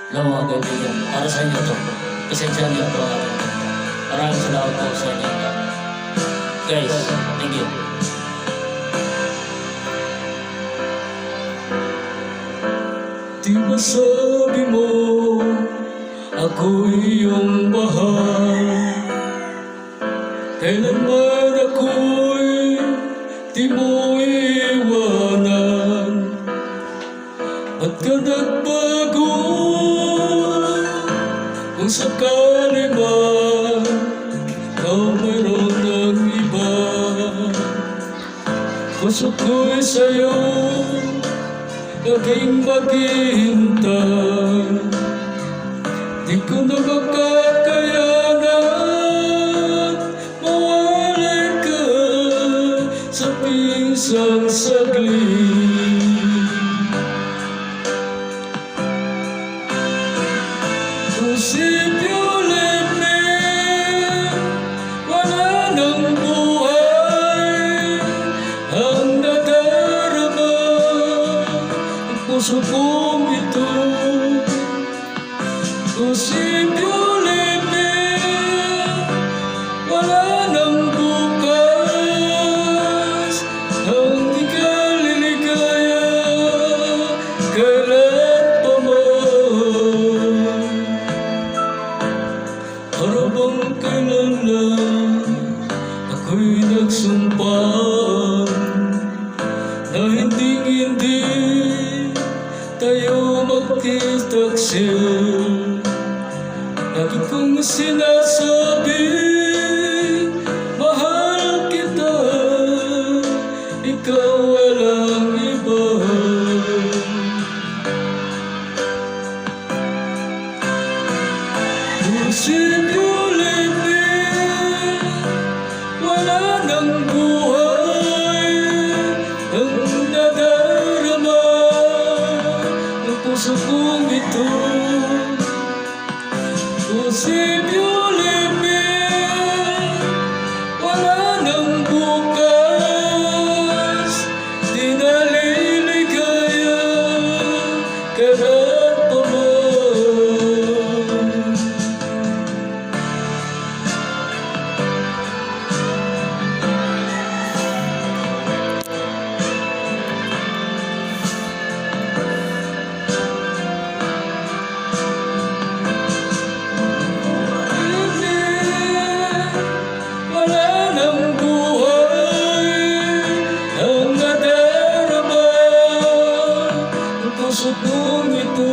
Hello mga kaibigan, para sa inyo to. Pasensya niyo po ang ating kanta. Maraming salamat po sa inyo. Guys, thank you. Di ba sabi mo, ako'y iyong mahal? Kailanman ako'y di mo iwanan. Ba't ka nagbago? Kung sakali man ikaw mayroon ng iba, puso ko'y sa'yo laging maghihintay. Di ko na makakayanan mawalay ka sa pinsang saglit. If you leave me, wala nang buhay ang nadarama ng puso kong ito. If you leave me, wala nang bukas ang di ka liligaya kailan pa man. Para bang kailan lang ako'y nagsumpaan na hindi tayo magkitaksel. Lagi kong sinasabi, mahal kita, ikaw walang iba. If you leave me, wala nang buhay ang nadarama ng puso kong ito. If you leave me, wala nang bukas, di naliligaya kailan pa man. Puso kong ito,